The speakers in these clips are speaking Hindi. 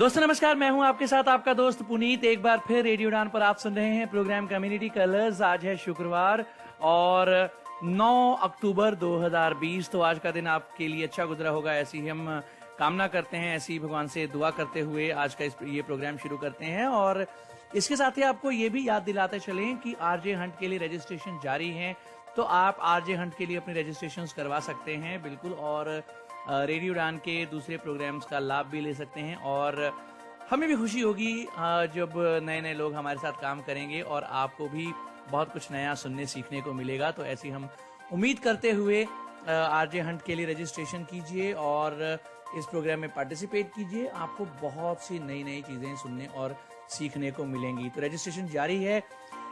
दोस्तों नमस्कार, मैं हूं आपके साथ आपका दोस्त पुनीत। एक बार फिर रेडियो उड़ान पर आप सुन रहे हैं प्रोग्राम कम्युनिटी कलर्स। आज है शुक्रवार और 9 अक्टूबर 2020। तो आज का दिन आपके लिए अच्छा गुजरा होगा, ऐसी ही हम कामना करते हैं, ऐसी भगवान से दुआ करते हुए आज का ये प्रोग्राम शुरू करते हैं। और इसके साथ ही आपको ये भी याद दिलाते चलें कि आरजे हंट के लिए रजिस्ट्रेशन जारी है, तो आप आरजे हंट के लिए अपने रजिस्ट्रेशन करवा सकते हैं बिल्कुल, और रेडियो उड़ान के दूसरे प्रोग्राम्स का लाभ भी ले सकते हैं। और हमें भी खुशी होगी जब नए नए लोग हमारे साथ काम करेंगे और आपको भी बहुत कुछ नया सुनने सीखने को मिलेगा। तो ऐसी हम उम्मीद करते हुए आरजे हंट के लिए रजिस्ट्रेशन कीजिए और इस प्रोग्राम में पार्टिसिपेट कीजिए। आपको बहुत सी नई नई चीज़ें सुनने और सीखने को मिलेंगी। तो रजिस्ट्रेशन जारी है,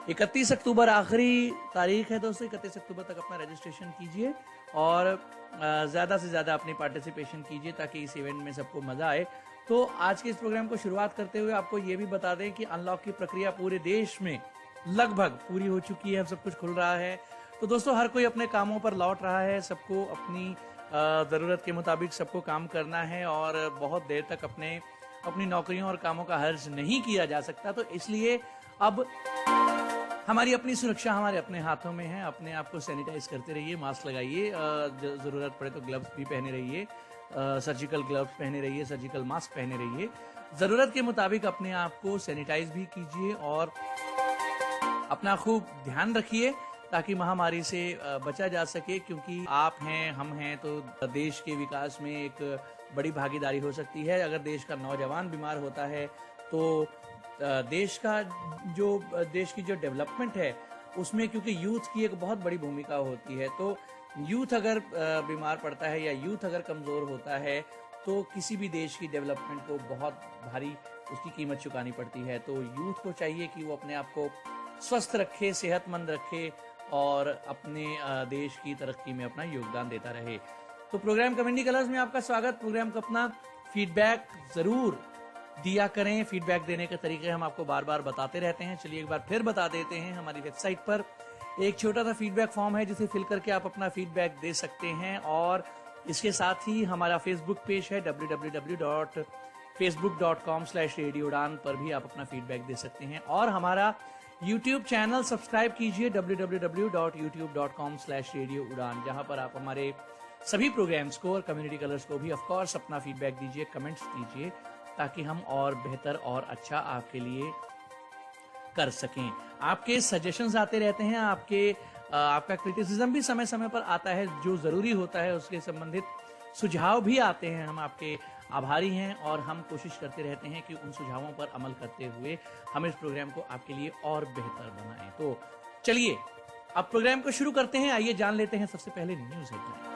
31 अक्टूबर आखिरी तारीख है दोस्तों। 31 अक्टूबर तक अपना रजिस्ट्रेशन कीजिए और ज़्यादा से ज़्यादा अपनी पार्टिसिपेशन कीजिए ताकि इस इवेंट में सबको मज़ा आए। तो आज के इस प्रोग्राम को शुरुआत करते हुए आपको ये भी बता दें कि अनलॉक की प्रक्रिया पूरे देश में लगभग पूरी हो चुकी है, सब कुछ खुल रहा है। तो दोस्तों हर कोई अपने कामों पर लौट रहा है, सबको अपनी ज़रूरत के मुताबिक सबको काम करना है और बहुत देर तक अपनी नौकरियों और कामों का हर्ज नहीं किया जा सकता। तो इसलिए अब हमारी अपनी सुरक्षा हमारे अपने हाथों में है। अपने आप को सैनिटाइज करते रहिए, मास्क लगाइए, जरूरत पड़े तो ग्लव्स भी पहने रहिए, सर्जिकल ग्लव्स पहने रहिए, सर्जिकल मास्क पहने रहिए। जरूरत के मुताबिक अपने आप को सैनिटाइज भी कीजिए और अपना खूब ध्यान रखिए ताकि महामारी से बचा जा सके, क्योंकि आप हैं, हम हैं, तो देश के विकास में एक बड़ी भागीदारी हो सकती है। अगर देश का नौजवान बीमार होता है तो देश की जो डेवलपमेंट है उसमें, क्योंकि यूथ की एक बहुत बड़ी भूमिका होती है, तो यूथ अगर बीमार पड़ता है या यूथ अगर कमजोर होता है तो किसी भी देश की डेवलपमेंट को बहुत भारी उसकी कीमत चुकानी पड़ती है। तो यूथ को चाहिए कि वो अपने आप को स्वस्थ रखे, सेहतमंद रखे और अपने देश की तरक्की में अपना योगदान देता रहे। तो प्रोग्राम कम्युनिटी कलर्स में आपका स्वागत। प्रोग्राम का अपना फीडबैक जरूर दिया करें। फीडबैक देने के तरीके हम आपको बार बार बताते रहते हैं। चलिए एक बार फिर बता देते हैं। हमारी वेबसाइट पर एक छोटा सा फीडबैक फॉर्म है जिसे फिल करके आप अपना फीडबैक दे सकते हैं। और इसके साथ ही हमारा फेसबुक पेज है www.facebook.com/radioudaan पर भी आप अपना फीडबैक दे सकते हैं। और हमारा यूट्यूब चैनल सब्सक्राइब कीजिए www.youtube.com/radioudaan, जहां पर आप हमारे सभी प्रोग्राम्स को और कम्युनिटी कलर्स को भी ऑफकोर्स अपना फीडबैक दीजिए, कमेंट्स दीजिए ताकि हम और बेहतर और अच्छा आपके लिए कर सकें। आपके सजेशंस आते रहते हैं, आपका क्रिटिसिज्म भी समय समय पर आता है, जो जरूरी होता है उसके संबंधित सुझाव भी आते हैं। हम आपके आभारी हैं और हम कोशिश करते रहते हैं कि उन सुझावों पर अमल करते हुए हम इस प्रोग्राम को आपके लिए और बेहतर बनाएं। तो चलिए अब प्रोग्राम को शुरू करते हैं। आइए जान लेते हैं सबसे पहले न्यूज हेडलाइन।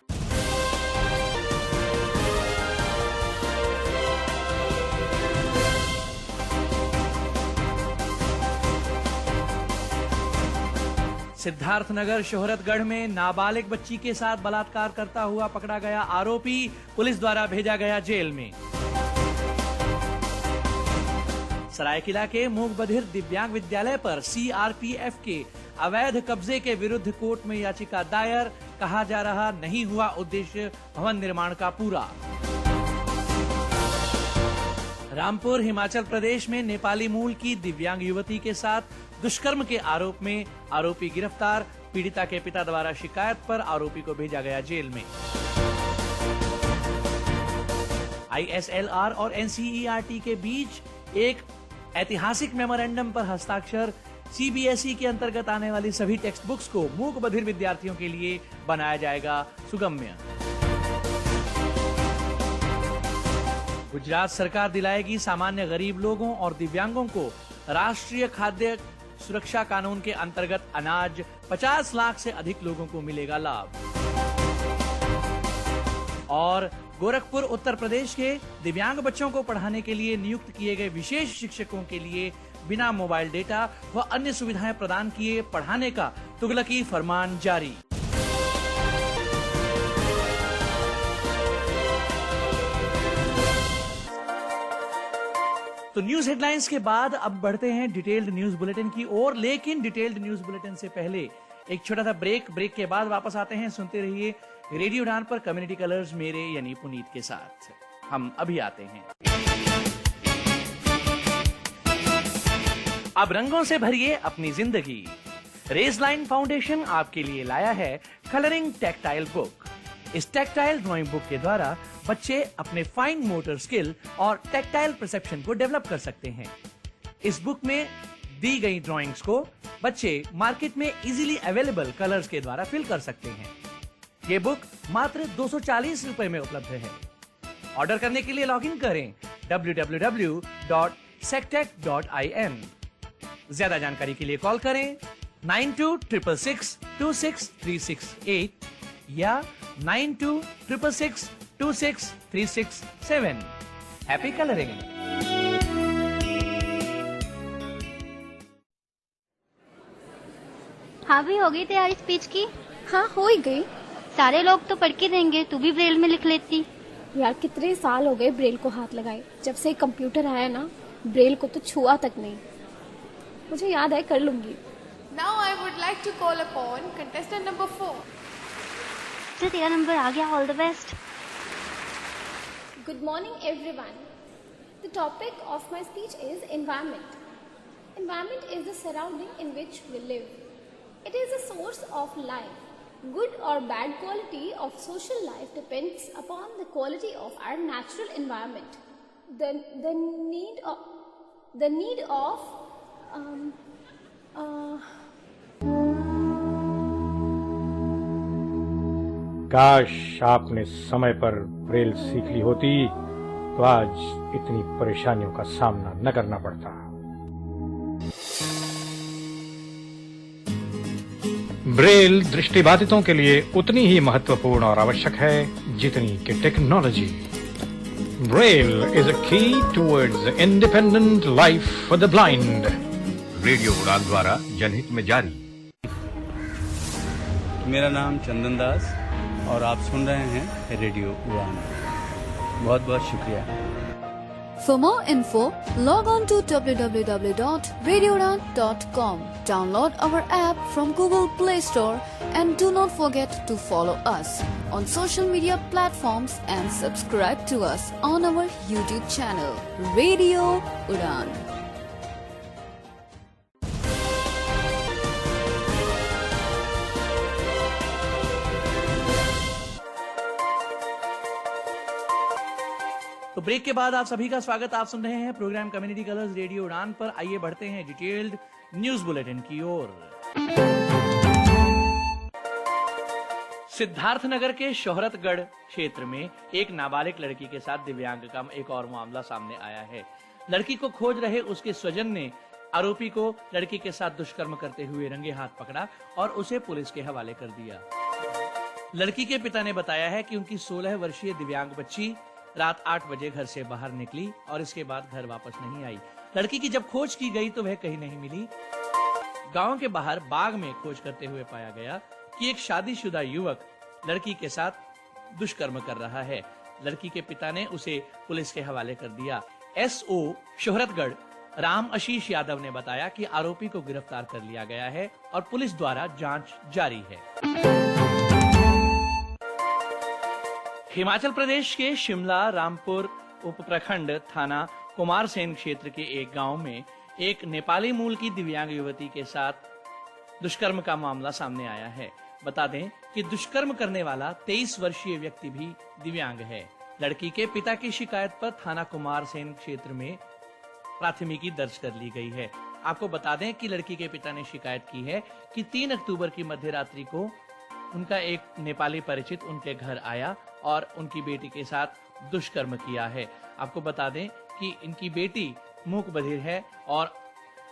सिद्धार्थनगर शोहरतगढ़ में नाबालिग बच्ची के साथ बलात्कार करता हुआ पकड़ा गया आरोपी पुलिस द्वारा भेजा गया जेल में। सरायकेला के मूक बधिर दिव्यांग विद्यालय पर सीआरपीएफ के अवैध कब्जे के विरुद्ध कोर्ट में याचिका दायर, कहा जा रहा नहीं हुआ उद्देश्य भवन निर्माण का पूरा। रामपुर हिमाचल प्रदेश में नेपाली मूल की दिव्यांग युवती के साथ दुष्कर्म के आरोप में आरोपी गिरफ्तार, पीड़िता के पिता द्वारा शिकायत पर आरोपी को भेजा गया जेल में। आईएसएलआर और एनसीईआरटी के बीच एक ऐतिहासिक मेमोरेंडम पर हस्ताक्षर, सीबीएसई के अंतर्गत आने वाली सभी टेक्स्ट बुक्स को मूक बधिर विद्यार्थियों के लिए बनाया जाएगा सुगम्य। गुजरात सरकार दिलाएगी सामान्य गरीब लोगों और दिव्यांगों को राष्ट्रीय खाद्य सुरक्षा कानून के अंतर्गत अनाज, 50 लाख से अधिक लोगों को मिलेगा लाभ। और गोरखपुर उत्तर प्रदेश के दिव्यांग बच्चों को पढ़ाने के लिए नियुक्त किए गए विशेष शिक्षकों के लिए बिना मोबाइल डेटा व अन्य सुविधाएं प्रदान किए पढ़ाने का तुगलकी फरमान जारी। तो न्यूज हेडलाइंस के बाद अब बढ़ते हैं डिटेल्ड न्यूज बुलेटिन की ओर। लेकिन डिटेल्ड न्यूज बुलेटिन से पहले एक छोटा सा ब्रेक के बाद वापस आते हैं। सुनते रहिए रेडियो उड़ान पर कम्युनिटी कलर्स, मेरे यानी पुनीत के साथ। हम अभी आते हैं। अब रंगों से भरिए अपनी जिंदगी। रेजलाइन फाउंडेशन आपके लिए लाया है कलरिंग टेक्टाइल बुक। इस टेक्टाइल ड्राइंग बुक के द्वारा बच्चे अपने फाइन मोटर स्किल और टेक्टाइल परसेप्शन को डेवलप कर सकते हैं। इस बुक में दी गई ड्राइंग्स को बच्चे मार्केट में इजीली अवेलेबल कलर्स के द्वारा फिल कर सकते हैं। ये बुक मात्र 240 रुपए में उपलब्ध है। ऑर्डर करने के लिए लॉगिन करें www.sectech.in। ज्यादा जानकारी के लिए कॉल करें 9266626368 या 9266626367। Happy colouring. हाँ भी हो गई तैयारी स्पीच की? हाँ हो ही गई। सारे लोग तो पढ़ के देंगे, तू भी ब्रेल में लिख लेती। यार कितने साल हो गए ब्रेल को हाथ लगाए। जब से कंप्यूटर आया ना, ब्रेल को तो छुआ तक नहीं। मुझे याद है, कर लूंगी। Now I would like to call upon contestant number 4. तो तेरा नंबर आ गया, all the best. Good morning everyone. The topic of my speech is environment. Environment is the surrounding in which we live. It is a source of life. Good or bad quality of social life depends upon the quality of our natural environment. The need of काश आपने समय पर ब्रेल सीख ली होती तो आज इतनी परेशानियों का सामना न करना पड़ता। ब्रेल दृष्टिबाधितों के लिए उतनी ही महत्वपूर्ण और आवश्यक है जितनी कि टेक्नोलॉजी। ब्रेल इज अ की towards independent life for the blind. Radio उड़ान द्वारा जनहित में जारी। मेरा नाम चंदन दास और आप सुन रहे हैं रेडियो उड़ान। बहुत बहुत शुक्रिया। For more info, log on to www.radioudan.com. Download our app from Google Play Store and do not forget to follow us on social media platforms and subscribe to us on our YouTube channel, Radio Udan. तो ब्रेक के बाद आप सभी का स्वागत। आप सुन रहे हैं प्रोग्राम कम्युनिटी कलर्स रेडियो उड़ान पर। आइए बढ़ते हैं डिटेल्ड न्यूज बुलेटिन की ओर। सिद्धार्थनगर के शोहरतगढ़ क्षेत्र में एक नाबालिग लड़की के साथ दिव्यांग का एक और मामला सामने आया है। लड़की को खोज रहे उसके स्वजन ने आरोपी को लड़की के साथ दुष्कर्म करते हुए रंगे हाथ पकड़ा और उसे पुलिस के हवाले कर दिया। लड़की के पिता ने बताया है कि उनकी 16 वर्षीय दिव्यांग बच्ची रात 8 बजे घर से बाहर निकली और इसके बाद घर वापस नहीं आई। लड़की की जब खोज की गई तो वह कहीं नहीं मिली। गांव के बाहर बाग में खोज करते हुए पाया गया कि एक शादीशुदा युवक लड़की के साथ दुष्कर्म कर रहा है। लड़की के पिता ने उसे पुलिस के हवाले कर दिया। एसओ शोहरतगढ़ राम आशीष यादव ने बताया कि आरोपी को गिरफ्तार कर लिया गया है और पुलिस द्वारा जांच जारी है। हिमाचल प्रदेश के शिमला रामपुर उप प्रखंड थाना कुमारसेन क्षेत्र के एक गांव में एक नेपाली मूल की दिव्यांग युवती के साथ दुष्कर्म का मामला सामने आया है। बता दें कि दुष्कर्म करने वाला 23 वर्षीय व्यक्ति भी दिव्यांग है। लड़की के पिता की शिकायत पर थाना कुमारसेन क्षेत्र में प्राथमिकी दर्ज कर ली गई है। आपको बता दें कि लड़की के पिता ने शिकायत की है कि 3 अक्टूबर की मध्यरात्रि को उनका एक नेपाली परिचित उनके घर आया और उनकी बेटी के साथ दुष्कर्म किया है। आपको बता दें कि इनकी बेटी मूक बधिर है और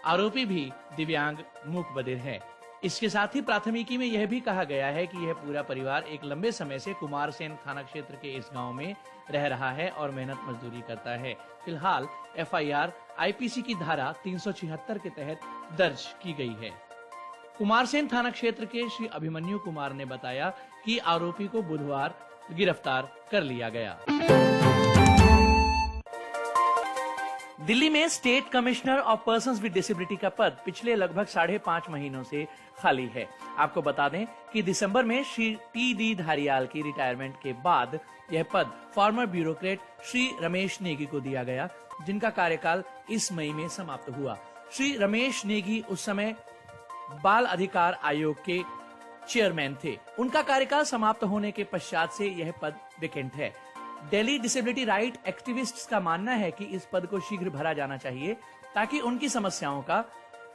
आरोपी भी दिव्यांग मूक बधिर है। इसके साथ ही प्राथमिकी में यह भी कहा गया है कि यह पूरा परिवार एक लंबे समय से कुमारसेन थाना क्षेत्र के इस गांव में रह रहा है और मेहनत मजदूरी करता है। फिलहाल एफआईआर आईपीसी की धारा 376 के तहत दर्ज की गई है। कुमारसेन थाना क्षेत्र के श्री अभिमन्यु कुमार ने बताया कि आरोपी को बुधवार गिरफ्तार कर लिया गया। दिल्ली में state commissioner of persons with disability का पद पिछले लगभग 5.5 महीनों से खाली है। आपको बता दें कि दिसंबर में श्री टी.डी. धारियाल की रिटायरमेंट के बाद यह पद फॉर्मर ब्यूरोक्रेट श्री रमेश नेगी को दिया गया, जिनका कार्यकाल इस मई में समाप्त हुआ। श्री रमेश नेगी उस समय बाल अधिकार आयोग के चेयरमैन थे। उनका कार्यकाल समाप्त होने के पश्चात से यह पद वेकेंट है। दिल्ली डिसेबिलिटी राइट एक्टिविस्ट्स का मानना है कि इस पद को शीघ्र भरा जाना चाहिए ताकि उनकी समस्याओं का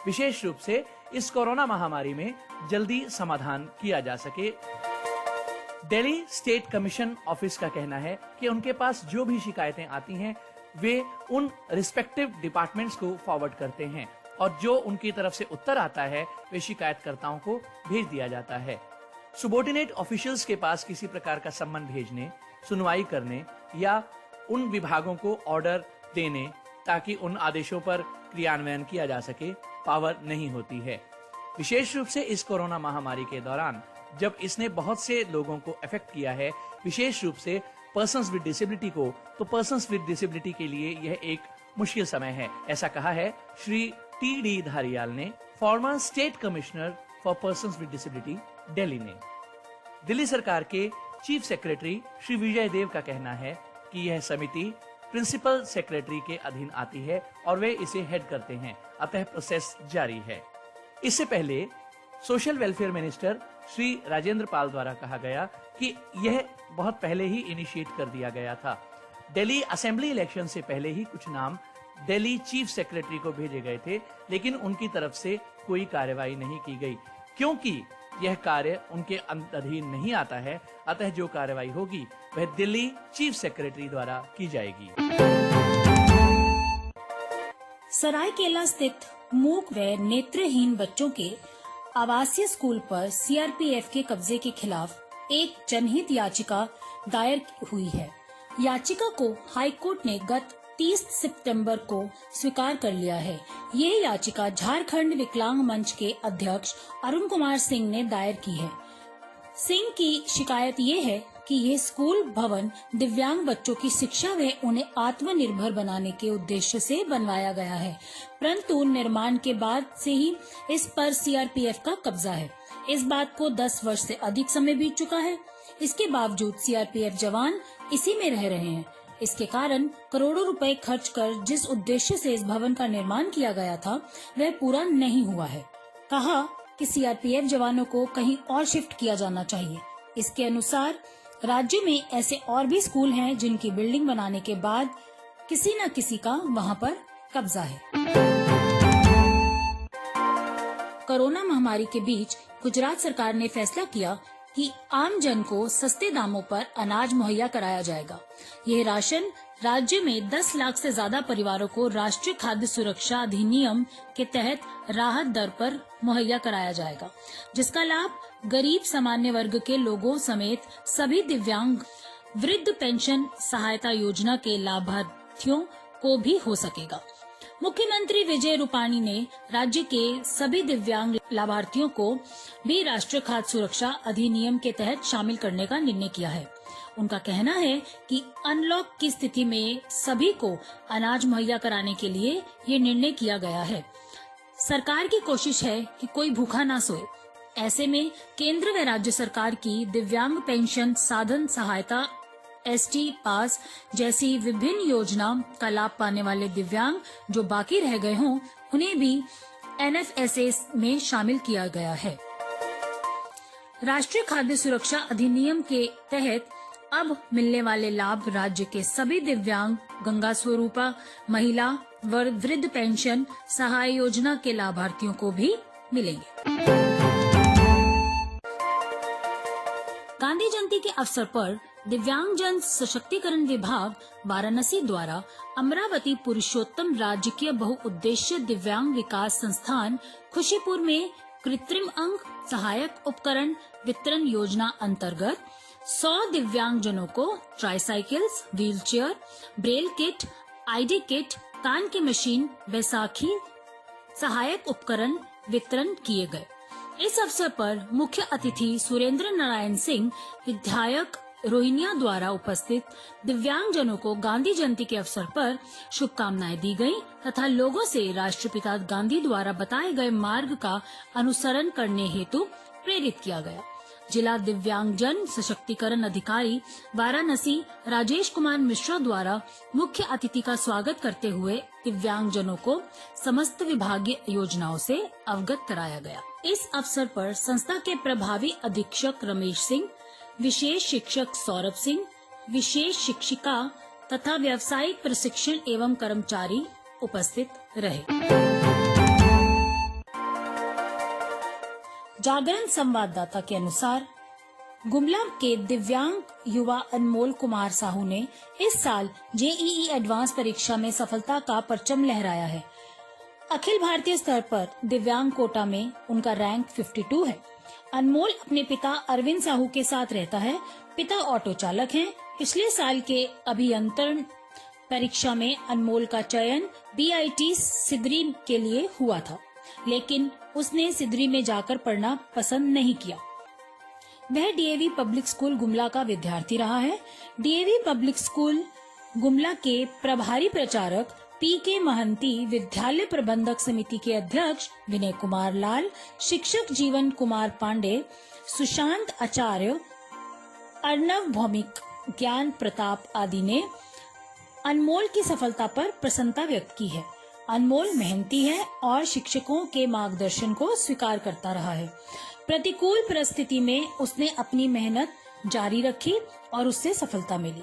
विशेष रूप से इस कोरोना महामारी में जल्दी समाधान किया जा सके। दिल्ली स्टेट कमीशन ऑफिस का कहना है कि उनके पास जो भी शिकायतें आती हैं वे उन रिस्पेक्टिव डिपार्टमेंट्स को फॉरवर्ड करते हैं और जो उनकी तरफ से उत्तर आता है वे शिकायतकर्ताओं को भेज दिया जाता है। सुबॉर्डिनेट ऑफिशियल्स के पास किसी प्रकार का सम्मन भेजने, सुनवाई करने या उन विभागों को ऑर्डर देने ताकि उन आदेशों पर क्रियान्वयन किया जा सके पावर नहीं होती है। विशेष रूप से इस कोरोना महामारी के दौरान जब इसने बहुत से लोगों को अफेक्ट किया है, विशेष रूप से पर्सन्स विद डिसेबिलिटी को, तो पर्सन्स विद डिसेबिलिटी के लिए यह एक मुश्किल समय है। ऐसा कहा है श्री टी.डी. धारियाल ने, farmer state commissioner for persons with disability, Delhi ने। दिल्ली सरकार के चीफ सेक्रेटरी श्री विजय देव का कहना है कि यह समिति प्रिंसिपल सेक्रेटरी के अधीन आती है और वे इसे हेड करते हैं, अतः प्रोसेस जारी है। इससे पहले social welfare minister Shri Rajendra Pal द्वारा कहा गया कि यह बहुत पहले ही इनिशिएट कर दिया गया था। दिल्ली असेंबली इलेक्शन से पहले ही कुछ नाम दिल्ली चीफ सेक्रेटरी को भेजे गए थे, लेकिन उनकी तरफ से कोई कार्रवाई नहीं की गई क्योंकि यह कार्य उनके अधीन नहीं आता है। अतः जो कार्रवाई होगी वह दिल्ली चीफ सेक्रेटरी द्वारा की जाएगी। सरायकेला स्थित मूक व नेत्रहीन बच्चों के आवासीय स्कूल पर सीआरपीएफ के कब्जे के खिलाफ एक जनहित याचिका दायर हुई है। याचिका को हाईकोर्ट ने गत 30 सितंबर को स्वीकार कर लिया है। यह याचिका झारखंड विकलांग मंच के अध्यक्ष अरुण कुमार सिंह ने दायर की है। सिंह की शिकायत ये है कि यह स्कूल भवन दिव्यांग बच्चों की शिक्षा व उन्हें आत्मनिर्भर बनाने के उद्देश्य से बनवाया गया है, परंतु निर्माण के बाद से ही इस पर सीआरपीएफ का कब्जा है। इस बात को 10 वर्ष से अधिक समय बीत चुका है। इसके बावजूद सीआरपीएफ जवान इसी में रह रहे हैं। इसके कारण करोड़ों रुपए खर्च कर जिस उद्देश्य से इस भवन का निर्माण किया गया था वह पूरा नहीं हुआ है। कहा कि सीआरपीएफ जवानों को कहीं और शिफ्ट किया जाना चाहिए। इसके अनुसार राज्य में ऐसे और भी स्कूल हैं जिनकी बिल्डिंग बनाने के बाद किसी न किसी का वहां पर कब्जा है। कोरोना महामारी के बीच गुजरात सरकार ने फैसला किया कि आम जन को सस्ते दामों पर अनाज मुहैया कराया जाएगा। यह राशन राज्य में 10 लाख से ज्यादा परिवारों को राष्ट्रीय खाद्य सुरक्षा अधिनियम के तहत राहत दर पर मुहैया कराया जाएगा, जिसका लाभ गरीब सामान्य वर्ग के लोगों समेत सभी दिव्यांग वृद्ध पेंशन सहायता योजना के लाभार्थियों को भी हो सकेगा। मुख्यमंत्री विजय रूपाणी ने राज्य के सभी दिव्यांग लाभार्थियों को भी राष्ट्रीय खाद्य सुरक्षा अधिनियम के तहत शामिल करने का निर्णय किया है। उनका कहना है कि अनलॉक की स्थिति में सभी को अनाज मुहैया कराने के लिए ये निर्णय किया गया है। सरकार की कोशिश है कि कोई भूखा ना सोए। ऐसे में केंद्र व राज्य सरकार की दिव्यांग पेंशन साधन सहायता ST पास जैसी विभिन्न योजना का लाभ पाने वाले दिव्यांग जो बाकी रह गए हों उन्हें भी NFSA में शामिल किया गया है। राष्ट्रीय खाद्य सुरक्षा अधिनियम के तहत अब मिलने वाले लाभ राज्य के सभी दिव्यांग गंगा स्वरूपा महिला व वृद्ध पेंशन सहाय योजना के लाभार्थियों को भी मिलेंगे। गांधी जयंती के अवसर पर दिव्यांगजन सशक्तिकरण विभाग वाराणसी द्वारा अमरावती पुरुषोत्तम राजकीय बहुउद्देश्य दिव्यांग विकास संस्थान खुशीपुर में कृत्रिम अंग सहायक उपकरण वितरण योजना अंतर्गत 100 दिव्यांगजनों को tricycles, wheelchair, braille kit, ID kit, कान की मशीन, बैसाखी सहायक उपकरण वितरण किए गए। इस अवसर पर मुख्य अतिथि सुरेंद्र नारायण सिंह, विधायक रोहिनिया द्वारा उपस्थित दिव्यांगजनों को गांधी जयंती के अवसर पर शुभकामनाएं दी गयी तथा लोगों से राष्ट्रपिता गांधी द्वारा बताए गए मार्ग का अनुसरण करने हेतु प्रेरित किया गया। जिला दिव्यांगजन सशक्तिकरण अधिकारी वाराणसी राजेश कुमार मिश्रा द्वारा मुख्य अतिथि का स्वागत करते हुए दिव्यांगजनों को समस्त विभागीय योजनाओं से अवगत कराया गया। इस अवसर पर संस्था के प्रभावी अधीक्षक रमेश सिंह, विशेष शिक्षक सौरभ सिंह, विशेष शिक्षिका तथा व्यावसायिक प्रशिक्षण एवं कर्मचारी उपस्थित रहे। जागरण संवाददाता के अनुसार गुमला के दिव्यांग युवा अनमोल कुमार साहू ने इस साल जेईई एडवांस परीक्षा में सफलता का परचम लहराया है। अखिल भारतीय स्तर पर दिव्यांग कोटा में उनका रैंक 52 है। अनमोल अपने पिता अरविंद साहू के साथ रहता है। पिता ऑटो चालक हैं। पिछले साल के अभियंत्रण परीक्षा में अनमोल का चयन बीआईटी सिदरी के लिए हुआ था, लेकिन उसने सिदरी में जाकर पढ़ना पसंद नहीं किया। वह डीएवी पब्लिक स्कूल गुमला का विद्यार्थी रहा है। डीएवी पब्लिक स्कूल गुमला के प्रभारी प्रचारक पीके महंती, विद्यालय प्रबंधक समिति के अध्यक्ष विनय कुमार लाल, शिक्षक जीवन कुमार पांडे, सुशांत आचार्य, अर्नव भौमिक, ज्ञान प्रताप आदि ने अनमोल की सफलता पर प्रसन्नता व्यक्त की है। अनमोल मेहनती है और शिक्षकों के मार्गदर्शन को स्वीकार करता रहा है। प्रतिकूल परिस्थिति में उसने अपनी मेहनत जारी रखी और उससे सफलता मिली।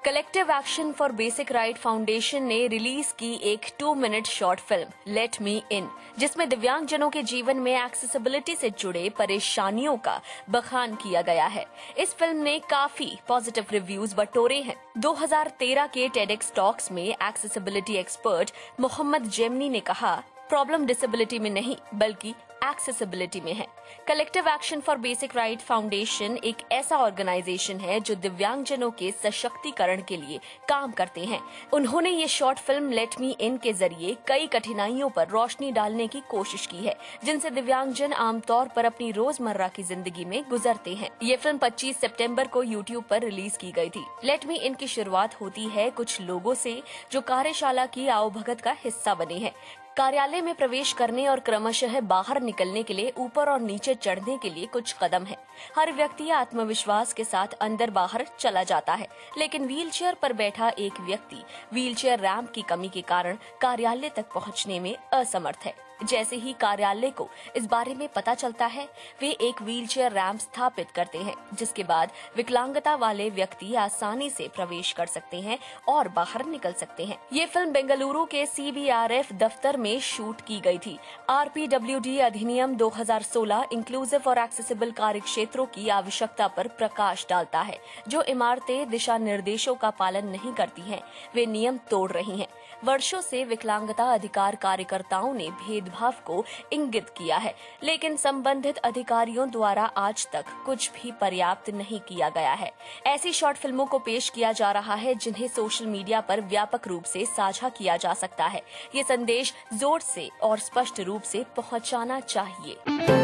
Collective action for basic right foundation ने रिलीज की एक 2 minute short film let me in, जिसमें दिव्यांगजनों के जीवन में एक्सेसिबिलिटी से जुड़े परेशानियों का बखान किया गया है। इस फिल्म ने काफी पॉजिटिव रिव्यूज बटोरे हैं। 2013 के टेडेक्स टॉक्स में एक्सेसिबिलिटी एक्सपर्ट मोहम्मद जेमनी ने कहा, प्रॉब्लम डिसेबिलिटी में नहीं बल्कि एक्सेसिबिलिटी में है। Collective action for basic right foundation एक ऐसा ऑर्गेनाइजेशन है जो दिव्यांगजनों के सशक्तिकरण के लिए काम करते हैं। उन्होंने ये शॉर्ट फिल्म लेट मी इन के जरिए कई कठिनाइयों पर रोशनी डालने की कोशिश की है, जिनसे दिव्यांगजन आमतौर पर अपनी रोजमर्रा की जिंदगी में गुजरते हैं। ये फिल्म 25 सितंबर को यूट्यूब पर रिलीज की गई थी। लेट मी इन की शुरुआत होती है कुछ लोगों से जो कार्यशाला की आवभगत का हिस्सा बने हैं। कार्यालय में प्रवेश करने और क्रमशः बाहर निकलने के लिए ऊपर और नीचे चढ़ने के लिए कुछ कदम है। हर व्यक्ति आत्मविश्वास के साथ अंदर बाहर चला जाता है, लेकिन व्हीलचेयर पर बैठा एक व्यक्ति व्हीलचेयर रैंप की कमी के कारण कार्यालय तक पहुंचने में असमर्थ है। जैसे ही कार्यालय को इस बारे में पता चलता है, वे एक व्हीलचेयर रैंप स्थापित करते हैं, जिसके बाद विकलांगता वाले व्यक्ति आसानी से प्रवेश कर सकते हैं और बाहर निकल सकते हैं। ये फिल्म बेंगलुरु के CBRF दफ्तर में शूट की गई थी। RPWD अधिनियम 2016 इंक्लूसिव और एक्सेसिबल कार्य क्षेत्रों की आवश्यकता पर प्रकाश डालता है। जो इमारतें दिशा निर्देशों का पालन नहीं करती हैं, वे नियम तोड़ रही हैं। वर्षों से विकलांगता अधिकार कार्यकर्ताओं ने भेदभाव को इंगित किया है, लेकिन संबंधित अधिकारियों द्वारा आज तक कुछ भी पर्याप्त नहीं किया गया है। ऐसी शॉर्ट फिल्मों को पेश किया जा रहा है जिन्हें सोशल मीडिया पर व्यापक रूप से साझा किया जा सकता है। ये संदेश जोर से और स्पष्ट रूप से पहुंचाना चाहिए।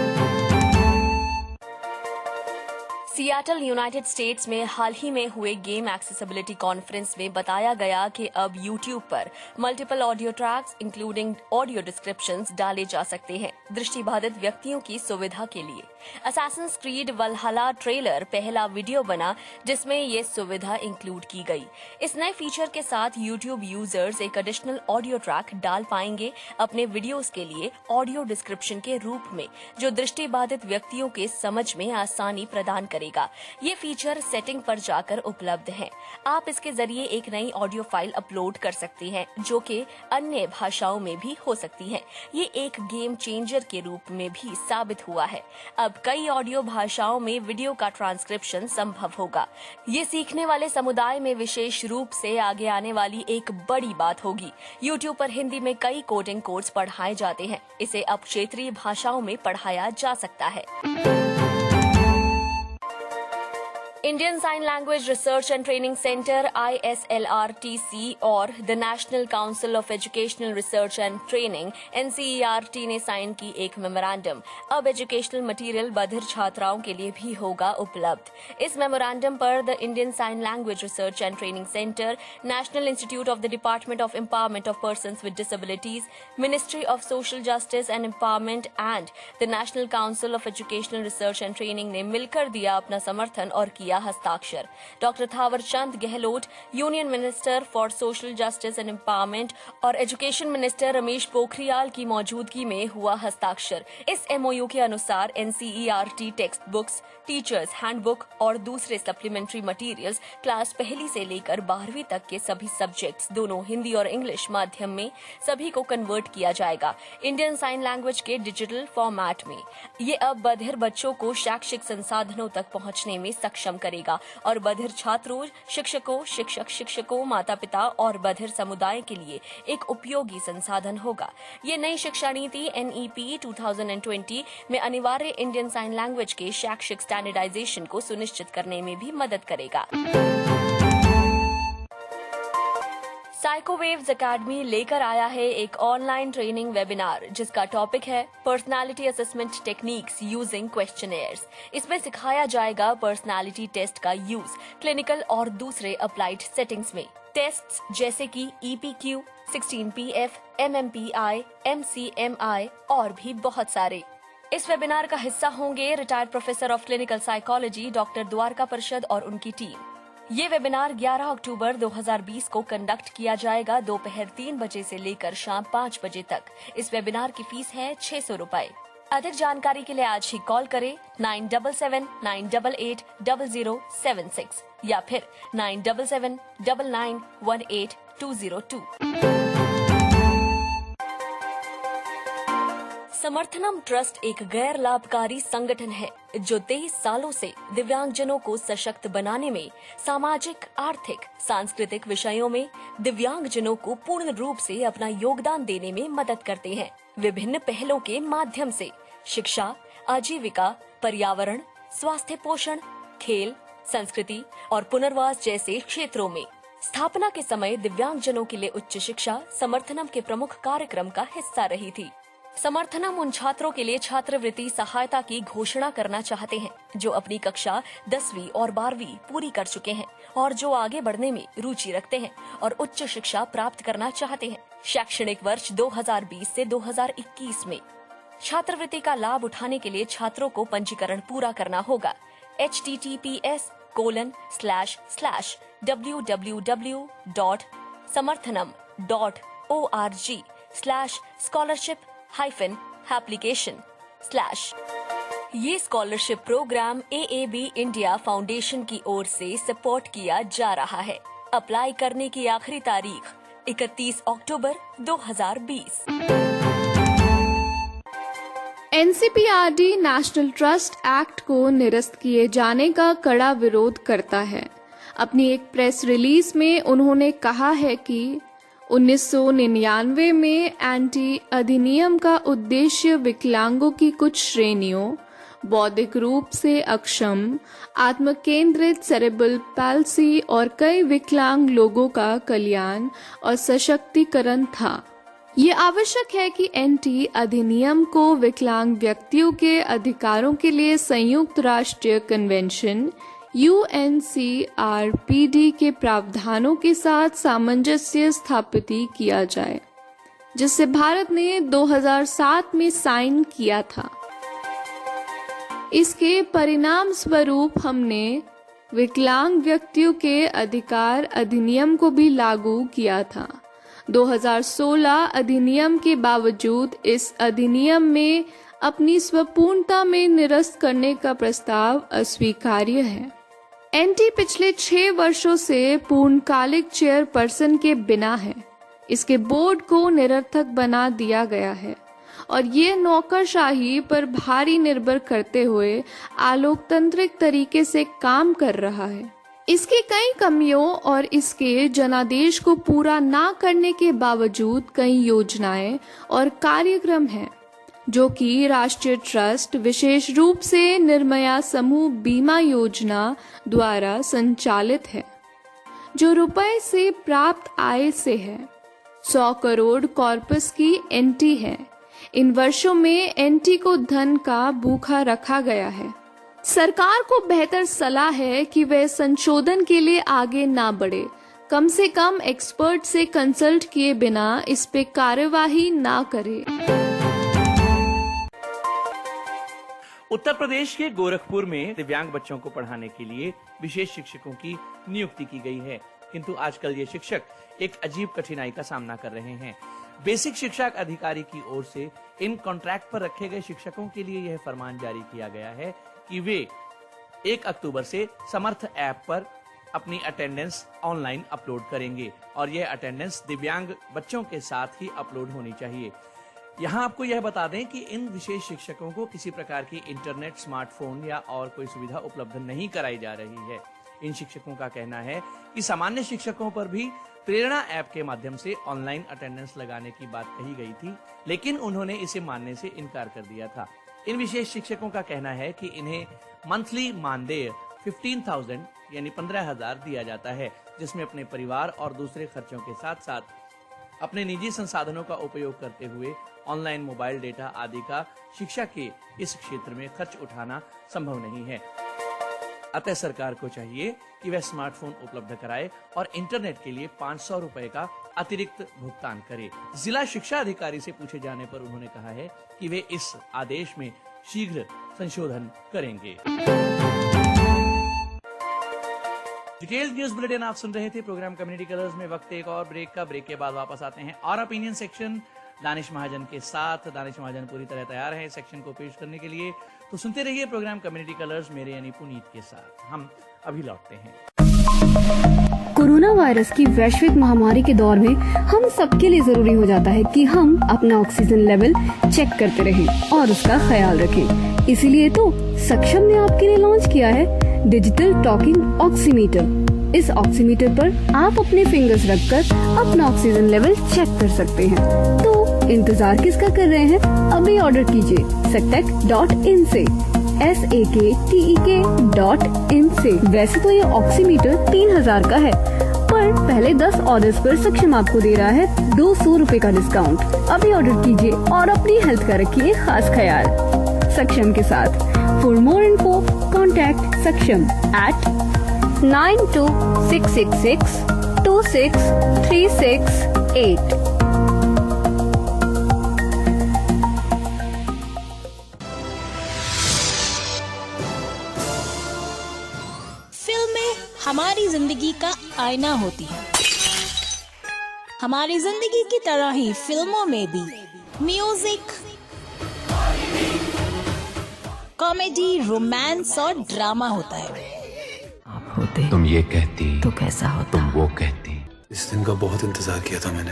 सियाटल यूनाइटेड स्टेट्स में हाल ही में हुए गेम एक्सेसिबिलिटी कॉन्फ्रेंस में बताया गया कि अब यूट्यूब पर multiple audio tracks including audio descriptions डाले जा सकते हैं दृष्टिबाधित व्यक्तियों की सुविधा के लिए। असैसिन्स क्रीड वल्हला ट्रेलर पहला वीडियो बना जिसमें ये सुविधा इंक्लूड की गई। इस नए फीचर के साथ यूट्यूब यूजर्स एक एडिशनल ऑडियो ट्रैक डाल पाएंगे अपने वीडियोस के लिए ऑडियो डिस्क्रिप्शन के रूप में, जो दृष्टिबाधित व्यक्तियों के समझ में आसानी प्रदान करेगा। ये फीचर सेटिंग पर जाकर उपलब्ध है। आप इसके जरिए एक नई ऑडियो फाइल अपलोड कर सकते हैं जो कि अन्य भाषाओं में भी हो सकती है। ये एक गेम चेंजर के रूप में भी साबित हुआ है। अब कई ऑडियो भाषाओं में वीडियो का ट्रांसक्रिप्शन संभव होगा। ये सीखने वाले समुदाय में विशेष रूप से आगे आने वाली एक बड़ी बात होगी। यूट्यूब पर हिंदी में कई कोडिंग कोर्स पढ़ाए जाते हैं, इसे अब क्षेत्रीय भाषाओं में पढ़ाया जा सकता है। Indian sign language research and training centre ISLRTC और the national council of educational research and training NCERT ने साइन की एक मेमोरेंडम। अब एजुकेशनल मटेरियल बधिर छात्राओं के लिए भी होगा उपलब्ध। इस मेमोरेंडम पर the Indian sign language research and training centre, national institute of the department of empowerment of persons with disabilities, ministry of social justice and empowerment and the national council of educational research and training ने मिलकर दिया अपना समर्थन और किया हस्ताक्षर। Doctor Thawar Chand Gehlot, union minister for social justice and empowerment और एजुकेशन मिनिस्टर रमेश पोखरियाल की मौजूदगी में हुआ हस्ताक्षर। इस MOU के अनुसार NCERT text books, teachers handbook और दूसरे सप्लीमेंट्री मटेरियल्स क्लास 1 से लेकर 12वीं तक के सभी सब्जेक्ट्स, दोनों हिंदी और इंग्लिश माध्यम में, सभी को कन्वर्ट किया जाएगा इंडियन साइन लैंग्वेज के डिजिटल फॉर्मेट में। ये अब बधिर बच्चों को शैक्षिक संसाधनों तक पहुंचने में सक्षम करेगा और बधिर छात्रों, शिक्षकों, शिक्षकों, माता पिता और बधिर समुदाय के लिए एक उपयोगी संसाधन होगा। ये नई शिक्षा नीति NEP 2020 में अनिवार्य इंडियन साइन लैंग्वेज के शैक्षिक स्टैंडर्डाइजेशन को सुनिश्चित करने में भी मदद करेगा। साइकोवेव्स एकेडमी लेकर आया है एक ऑनलाइन ट्रेनिंग वेबिनार जिसका टॉपिक है personality assessment techniques using questionnaires. इसमें सिखाया जाएगा पर्सनालिटी टेस्ट का यूज क्लिनिकल और दूसरे अप्लाइड सेटिंग्स में। टेस्ट्स जैसे कि EPQ, 16PF, MMPI, MCMI और भी बहुत सारे। इस वेबिनार का हिस्सा होंगे retired professor of clinical psychology doctor Dwarka Prasad और उनकी टीम। ये वेबिनार 11 अक्टूबर 2020 को कंडक्ट किया जाएगा दोपहर 3 बजे से लेकर शाम 5 बजे तक। इस वेबिनार की फीस है 600 रुपए। अधिक जानकारी के लिए आज ही कॉल करें 9779880076 या फिर 9779918202। समर्थनम ट्रस्ट एक गैर लाभकारी संगठन है जो 23 सालों से दिव्यांगजनों को सशक्त बनाने में, सामाजिक, आर्थिक, सांस्कृतिक विषयों में दिव्यांगजनों को पूर्ण रूप से अपना योगदान देने में मदद करते हैं। विभिन्न पहलों के माध्यम से शिक्षा, आजीविका, पर्यावरण, स्वास्थ्य पोषण, खेल, संस्कृति और पुनर्वास जैसे क्षेत्रों में। स्थापना के समय दिव्यांगजनों के लिए उच्च शिक्षा समर्थनम के प्रमुख कार्यक्रम का हिस्सा रही थी। समर्थनम उन छात्रों के लिए छात्रवृत्ति सहायता की घोषणा करना चाहते हैं जो अपनी कक्षा 10वीं और 12वीं पूरी कर चुके हैं और जो आगे बढ़ने में रुचि रखते हैं और उच्च शिक्षा प्राप्त करना चाहते हैं। शैक्षणिक वर्ष 2020 से 2021 में छात्रवृत्ति का लाभ उठाने के लिए छात्रों को पंजीकरण पूरा करना होगा। https://www.samarthanam.org/scholarship-application/ ये scholarship programme AAB India foundation की ओर से सपोर्ट किया जा रहा है। अप्लाई करने की आखिरी तारीख 31 अक्टूबर 2020। NCPRD नेशनल ट्रस्ट एक्ट को निरस्त किए जाने का कड़ा विरोध करता है। अपनी एक प्रेस रिलीज में उन्होंने कहा है कि 1999 में एंटी अधिनियम का उद्देश्य विकलांगों की कुछ श्रेणियों, बौद्धिक रूप से अक्षम, आत्मकेंद्रित, सेरेब्रल पैल्सी और कई विकलांग लोगों का कल्याण और सशक्तिकरण था। ये आवश्यक है कि एंटी अधिनियम को विकलांग व्यक्तियों के अधिकारों के लिए संयुक्त राष्ट्रीय कन्वेंशन UNCRPD के प्रावधानों के साथ सामंजस्य स्थापित किया जाए, जिसे भारत ने 2007 में साइन किया था। इसके परिणाम स्वरूप हमने विकलांग व्यक्तियों के अधिकार अधिनियम को भी लागू किया था। 2016 अधिनियम के बावजूद इस अधिनियम में अपनी स्वपूर्णता में निरस्त करने का प्रस्ताव अस्वीकार्य है। एनटी पिछले 6 वर्षों से पूर्णकालिक चेयरपर्सन के बिना है। इसके बोर्ड को निरर्थक बना दिया गया है और ये नौकरशाही पर भारी निर्भर करते हुए अलोकतांत्रिक तरीके से काम कर रहा है। इसकी कई कमियों और इसके जनादेश को पूरा ना करने के बावजूद कई योजनाएं और कार्यक्रम हैं। जो कि राष्ट्रीय ट्रस्ट विशेष रूप से निर्भया समूह बीमा योजना द्वारा संचालित है, जो रुपए से प्राप्त आय से है। 100 करोड़ कॉर्पस की एनटी है। इन वर्षों में एनटी को धन का भूखा रखा गया है। सरकार को बेहतर सलाह है कि वह संशोधन के लिए आगे ना बढ़े, कम से कम एक्सपर्ट से कंसल्ट किए बिना इस पे कार्यवाही ना करे। उत्तर प्रदेश के गोरखपुर में दिव्यांग बच्चों को पढ़ाने के लिए विशेष शिक्षकों की नियुक्ति की गई है, किंतु आजकल ये शिक्षक एक अजीब कठिनाई का सामना कर रहे हैं। बेसिक शिक्षा अधिकारी की ओर से इन कॉन्ट्रैक्ट पर रखे गए शिक्षकों के लिए यह फरमान जारी किया गया है कि वे 1 अक्टूबर से समर्थ ऐप पर अपनी अटेंडेंस ऑनलाइन अपलोड करेंगे और यह अटेंडेंस दिव्यांग बच्चों के साथ ही अपलोड होनी चाहिए। यहाँ आपको यह बता दें कि इन विशेष शिक्षकों को किसी प्रकार की इंटरनेट, स्मार्टफोन या और कोई सुविधा उपलब्ध नहीं कराई जा रही है। इन शिक्षकों का कहना है कि सामान्य शिक्षकों पर भी प्रेरणा ऐप के माध्यम से ऑनलाइन अटेंडेंस लगाने की बात कही गई थी, लेकिन उन्होंने इसे मानने से इनकार कर दिया था। इन विशेष शिक्षकों का कहना है कि इन्हें मंथली मानदेय 15,000 यानी 15,000 दिया जाता है, जिसमें अपने परिवार और दूसरे खर्चों के साथ साथ अपने निजी संसाधनों का उपयोग करते हुए ऑनलाइन मोबाइल डेटा आदि का शिक्षा के इस क्षेत्र में खर्च उठाना संभव नहीं है। अतः सरकार को चाहिए कि वह स्मार्टफोन उपलब्ध कराए और इंटरनेट के लिए 500 रुपए का अतिरिक्त भुगतान करे। जिला शिक्षा अधिकारी से पूछे जाने पर उन्होंने कहा है कि वे इस आदेश में शीघ्र संशोधन करेंगे। डिटेल्ड न्यूज बुलेटिन आप सुन रहे थे प्रोग्राम कम्युनिटी कलर्स में। वक्त एक और ब्रेक का। ब्रेक के बाद वापस आते हैं और ओपिनियन सेक्शन दानिश महाजन के साथ। दानिश महाजन पूरी तरह तैयार है इस सेक्शन को पेश करने के लिए, तो सुनते रहिए प्रोग्राम कम्युनिटी कलर्स मेरे यानी पुनीत के साथ। हम अभी लौटते हैं। कोरोना वायरस की वैश्विक महामारी के दौर में हम सबके लिए जरूरी हो जाता है कि हम अपना ऑक्सीजन लेवल चेक करते रहें और उसका ख्याल रखें। इसीलिए तो सक्षम ने आपके लिए लॉन्च किया है डिजिटल टॉकिंग ऑक्सीमीटर। इस ऑक्सीमीटर पर आप अपने फिंगर्स रखकर अपना ऑक्सीजन लेवल चेक कर सकते हैं। तो इंतजार किसका कर रहे हैं? अभी ऑर्डर कीजिए sectec.in से SAKTEK.in से। वैसे तो ये ऑक्सीमीटर 3,000 का है, पर पहले 10 ऑर्डर्स पर सक्षम आपको दे रहा है 200 रुपए का डिस्काउंट। अभी ऑर्डर कीजिए और अपनी हेल्थ का रखिए खास ख्याल सक्षम के साथ। फॉर मोर इन्फो कॉन्टैक्ट सक्षम at 9266 26368। हमारी जिंदगी का आईना होती है। हमारी जिंदगी की तरह ही फिल्मों में भी म्यूजिक, कॉमेडी, रोमांस और ड्रामा होता है। आप होते तुम ये कहती तो कैसा होता, तुम वो कहती। इस दिन का बहुत इंतजार किया था मैंने।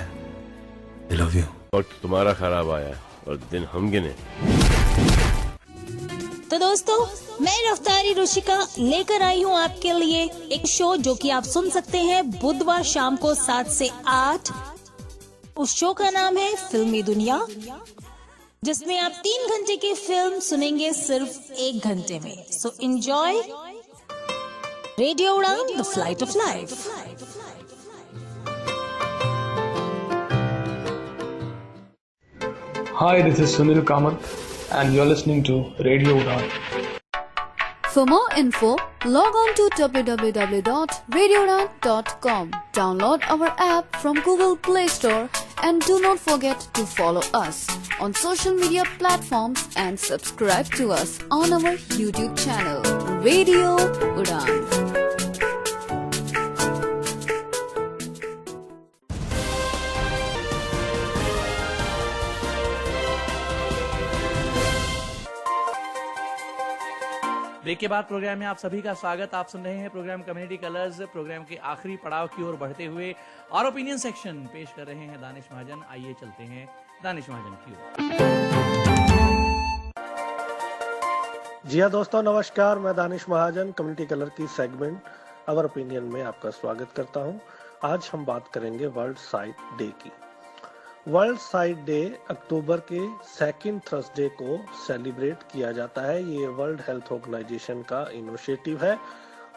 I love you। वक्त तुम्हारा खराब आया और दिन हम गिने। तो दोस्तों, मैं रफ्तारी रुशिका लेकर आई हूँ आपके लिए एक शो जो कि आप सुन सकते हैं बुधवार शाम को 7 से 8। उस शो का नाम है फिल्मी दुनिया, जिसमें आप 3 घंटे की फिल्म सुनेंगे सिर्फ 1 घंटे में। सो एंजॉय रेडियो उड़ान, the flight of life. Hi, this is Sunil Kamath and you're listening to Radio Udan. For more info, log on to www.radioudan.com. Download our app from Google Play Store and do not forget to follow us on social media platforms and subscribe to us on our YouTube channel, Radio Udan. Break के बाद प्रोग्राम में आप सभी का स्वागत। आप सुन रहे हैं प्रोग्राम कम्युनिटी कलर्स। प्रोग्राम के आखिरी पड़ाव की ओर बढ़ते हुए और ओपिनियन सेक्शन पेश कर रहे हैं दानिश महाजन। आइए चलते हैं दानिश महाजन की ओर। जी हाँ दोस्तों, नमस्कार। मैं दानिश महाजन कम्युनिटी कलर की सेगमेंट अवर ओपिनियन में आपका स्वागत करता हूँ। आज हम बात करेंगे वर्ल्ड साइट डे की। वर्ल्ड साइट डे अक्टूबर के सेकंड थर्सडे को सेलिब्रेट किया जाता है। ये वर्ल्ड हेल्थ ऑर्गेनाइजेशन का इनिशिएटिव है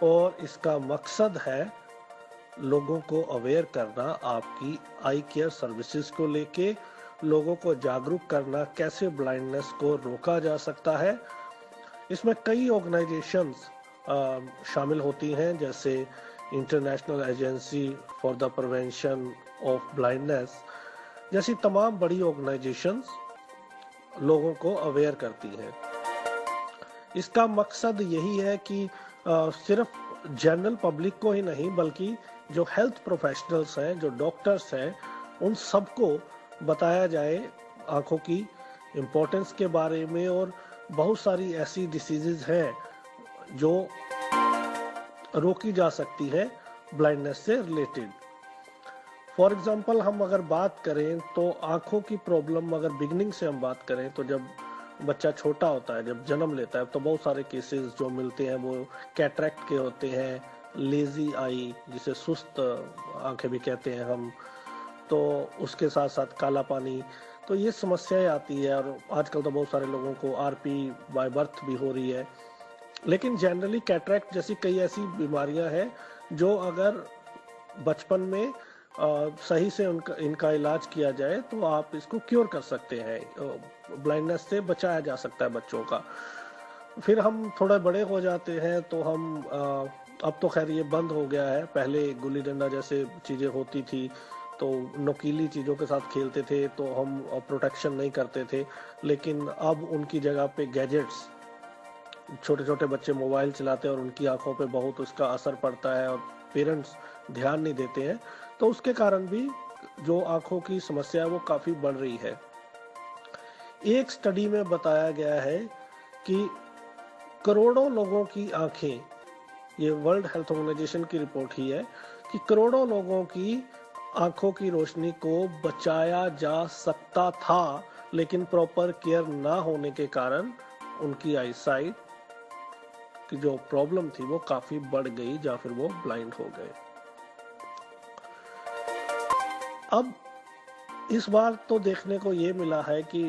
और इसका मकसद है लोगों को अवेयर करना, आपकी आई केयर सर्विसेज को लेके लोगों को जागरूक करना, कैसे ब्लाइंडनेस को रोका जा सकता है। इसमें कई ऑर्गेनाइजेशंस शामिल होती हैं, जैसे international agency for the prevention of blindness जैसी तमाम बड़ी ऑर्गेनाइजेशंस लोगों को अवेयर करती हैं। इसका मकसद यही है कि सिर्फ जनरल पब्लिक को ही नहीं बल्कि जो हेल्थ प्रोफेशनल्स हैं, जो डॉक्टर्स हैं, उन सबको बताया जाए आंखों की इम्पोर्टेंस के बारे में। और बहुत सारी ऐसी डिसीजेज हैं जो रोकी जा सकती है ब्लाइंडनेस से रिलेटेड। फॉर एग्जांपल हम अगर बात करें तो आंखों की प्रॉब्लम अगर बिगनिंग से हम बात करें तो जब बच्चा छोटा होता है, जब जन्म लेता है, तो बहुत सारे केसेस जो मिलते हैं वो कैटरेक्ट के होते हैं, लेजी आई जिसे सुस्त आंखें भी कहते हैं हम, तो उसके साथ साथ काला पानी, तो ये समस्याएं आती है। और आजकल तो बहुत सारे लोगों को आरपी बाय बर्थ भी हो रही है। लेकिन जनरली कैटरेक्ट जैसी कई ऐसी बीमारियां हैं जो अगर बचपन में सही से इनका इलाज किया जाए तो आप इसको क्योर कर सकते हैं, ब्लाइंडनेस से बचाया जा सकता है बच्चों का। फिर हम थोड़े बड़े हो जाते हैं तो हम अब तो खैर ये बंद हो गया है, पहले गुल्ली डंडा जैसे चीजें होती थी तो नुकीली चीजों के साथ खेलते थे तो हम प्रोटेक्शन नहीं करते थे, लेकिन अब उनकी जगह पे गैजेट्स, छोटे छोटे बच्चे मोबाइल चलाते हैं और उनकी आंखों पे बहुत उसका असर पड़ता है और पेरेंट्स ध्यान नहीं देते हैं, तो उसके कारण भी जो आंखों की समस्या है वो काफी बढ़ रही है। एक स्टडी में बताया गया है कि करोड़ों लोगों की आंखें, ये वर्ल्ड हेल्थ ऑर्गेनाइजेशन की रिपोर्ट ही है कि करोड़ों लोगों की आंखों की रोशनी को बचाया जा सकता था, लेकिन प्रॉपर केयर ना होने के कारण उनकी आईसाइट की जो प्रॉब्लम थी वो काफी बढ़ गई या फिर वो ब्लाइंड हो गए। अब इस बार तो देखने को ये मिला है कि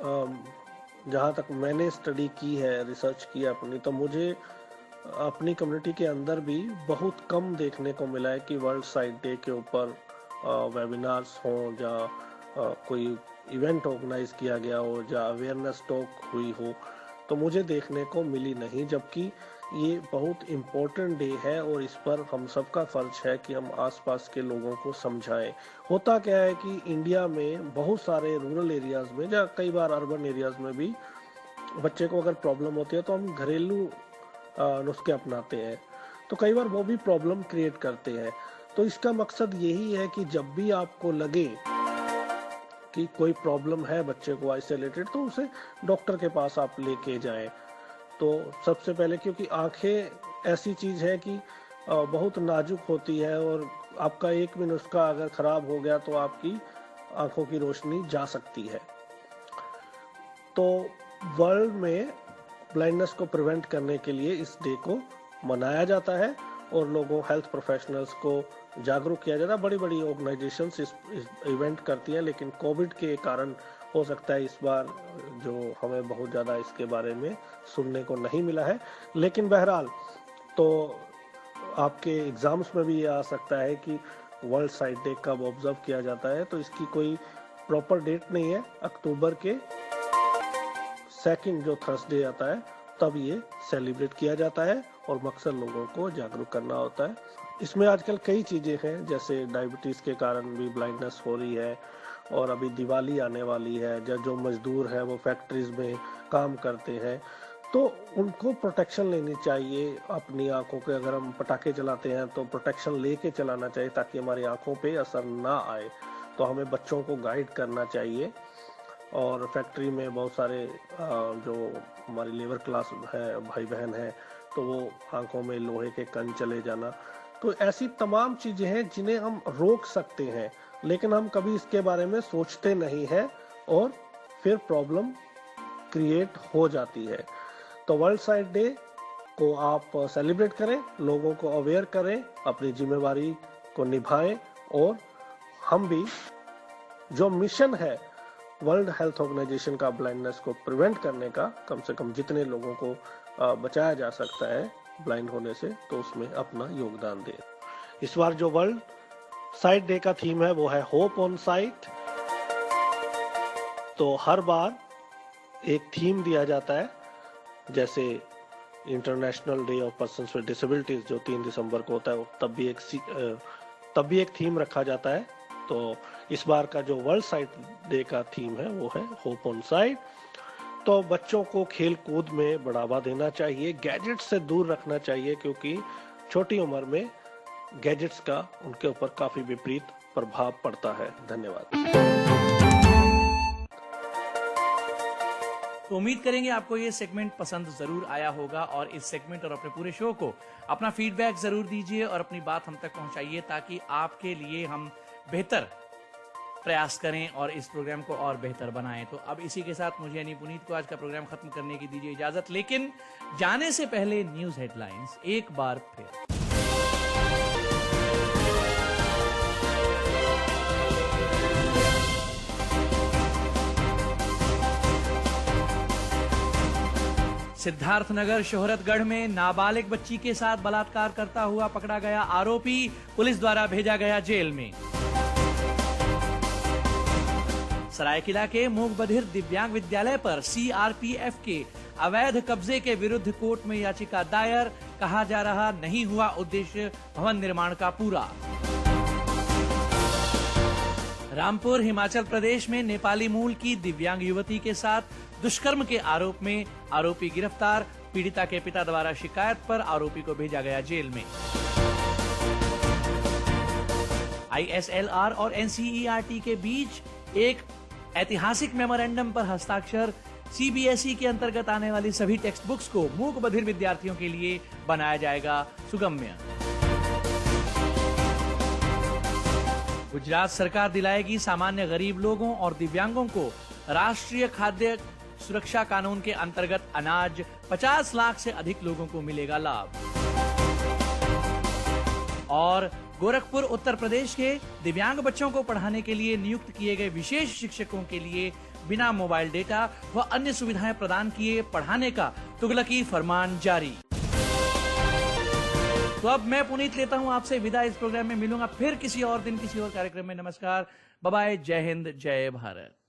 जहां तक मैंने स्टडी की है, रिसर्च की अपनी, तो मुझे अपनी कम्युनिटी के अंदर भी बहुत कम देखने को मिला है कि वर्ल्ड साइट डे के ऊपर वेबिनार्स हों या कोई इवेंट ऑर्गेनाइज किया गया हो या अवेयरनेस टॉक हुई हो, तो मुझे देखने को मिली नहीं। जबकि ये बहुत इम्पोर्टेंट डे है और इस पर हम सबका फर्ज है कि हम आसपास के लोगों को समझाएं। होता क्या है कि इंडिया में बहुत सारे रूरल एरियाज में या कई बार अर्बन एरियाज में भी बच्चे को अगर प्रॉब्लम होती है तो हम घरेलू नुस्खे अपनाते हैं, तो कई बार वो भी प्रॉब्लम क्रिएट करते हैं। तो इसका मकसद यही है कि जब भी आपको लगे कि कोई प्रॉब्लम है बच्चे को आइसोलेटेड, तो उसे डॉक्टर के पास आप लेके जाएं। तो सबसे पहले, क्योंकि आंखें ऐसी चीज है कि बहुत नाजुक होती है और आपका एक भी नुस्खा अगर खराब हो गया तो आपकी आंखों की रोशनी जा सकती है। तो वर्ल्ड में ब्लाइंडनेस को प्रिवेंट करने के लिए इस डे को मनाया जाता है और लोगों, हेल्थ प्रोफेशनल्स को जागरूक किया जाता है। बड़ी बड़ी ऑर्गेनाइजेशंस इस इवेंट करती हैं, लेकिन कोविड के कारण हो सकता है इस बार जो हमें बहुत ज़्यादा इसके बारे में सुनने को नहीं मिला है। लेकिन बहरहाल तो आपके एग्जाम्स में भी ये आ सकता है कि वर्ल्ड साइट डे कब ऑब्जर्व किया जाता है, तो इसकी कोई प्रॉपर डेट नहीं है। अक्टूबर के सेकंड जो थर्सडे आता है तब ये सेलिब्रेट किया जाता है और मकसद लोगों को जागरूक करना होता है। इसमें आजकल कई चीजें हैं, जैसे डायबिटीज के कारण भी ब्लाइंडनेस हो रही है और अभी दिवाली आने वाली है, जो मजदूर है वो फैक्ट्रीज में काम करते हैं, तो उनको प्रोटेक्शन लेनी चाहिए अपनी आंखों के। अगर हम पटाखे चलाते हैं तो प्रोटेक्शन लेके चलाना चाहिए ताकि हमारी आंखों पे असर ना आए। तो हमें बच्चों को गाइड करना चाहिए। और फैक्ट्री में बहुत सारे जो हमारी लेबर क्लास है, भाई बहन है, तो वो आंखों में लोहे के कण चले जाना, तो ऐसी तमाम चीजें हैं जिन्हें हम रोक सकते हैं, लेकिन हम कभी इसके बारे में सोचते नहीं है और फिर प्रॉब्लम क्रिएट हो जाती है। तो वर्ल्ड साइट डे को आप सेलिब्रेट करें, लोगों को अवेयर करें, अपनी जिम्मेवारी को निभाएं और हम भी जो मिशन है वर्ल्ड हेल्थ ऑर्गेनाइजेशन का ब्लाइंडनेस को प्रिवेंट करने का, कम से कम जितने लोगों को बचाया जा सकता है ब्लाइंड होने से, तो उसमें अपना योगदान दे। इस बार जो वर्ल्ड साइट डे का थीम है वो है होप ऑन साइट। तो हर बार एक थीम दिया जाता है, जैसे international day of persons with disabilities जो 3 दिसंबर को होता है, तब भी एक थीम रखा जाता है। तो इस बार का जो वर्ल्ड साइट डे का थीम है वो है होप ऑन साइट। तो बच्चों को खेल कूद में बढ़ावा देना चाहिए, गैजेट्स से दूर रखना चाहिए, क्योंकि छोटी उम्र में गैजेट्स का उनके ऊपर काफी विपरीत प्रभाव पड़ता है। धन्यवाद। तो उम्मीद करेंगे आपको ये सेगमेंट पसंद जरूर आया होगा, और इस सेगमेंट और अपने पूरे शो को अपना फीडबैक जरूर दीजिए और अपनी बात हम तक पहुंचाइए, ताकि आपके लिए हम बेहतर प्रयास करें और इस प्रोग्राम को और बेहतर बनाएं। तो अब इसी के साथ मुझे यानी पुनीत को आज का प्रोग्राम खत्म करने की दीजिए इजाजत, लेकिन जाने से पहले न्यूज हेडलाइंस एक बार फिर। सिद्धार्थनगर शोहरतगढ़ में नाबालिग बच्ची के साथ बलात्कार करता हुआ पकड़ा गया आरोपी पुलिस द्वारा भेजा गया जेल में। सरायकेला के मूक बधिर दिव्यांग विद्यालय पर सीआरपीएफ के अवैध कब्जे के विरुद्ध कोर्ट में याचिका दायर, कहा जा रहा नहीं हुआ उद्देश्य भवन निर्माण का पूरा। रामपुर हिमाचल प्रदेश में नेपाली मूल की दिव्यांग युवती के साथ दुष्कर्म के आरोप में आरोपी गिरफ्तार, पीड़िता के पिता द्वारा शिकायत पर आरोपी को भेजा गया जेल में। आईएसएलआर और एनसीईआरटी के बीच एक ऐतिहासिक मेमोरेंडम पर हस्ताक्षर, सीबीएसई के अंतर्गत आने वाली सभी टेक्स्ट बुक्स को मूक बधिर विद्यार्थियों के लिए बनाया जाएगा सुगम्य। गुजरात सरकार दिलाएगी सामान्य गरीब लोगों और दिव्यांगों को राष्ट्रीय खाद्य सुरक्षा कानून के अंतर्गत अनाज, 50 लाख से अधिक लोगों को मिलेगा लाभ। और गोरखपुर उत्तर प्रदेश के दिव्यांग बच्चों को पढ़ाने के लिए नियुक्त किए गए विशेष शिक्षकों के लिए बिना मोबाइल डेटा व अन्य सुविधाएं प्रदान किए पढ़ाने का तुगलकी फरमान जारी। तो अब मैं पुनीत लेता हूं आपसे विदा। इस प्रोग्राम में मिलूंगा फिर किसी और दिन किसी और कार्यक्रम में। नमस्कार, बाय बाय, जय हिंद, जय भारत।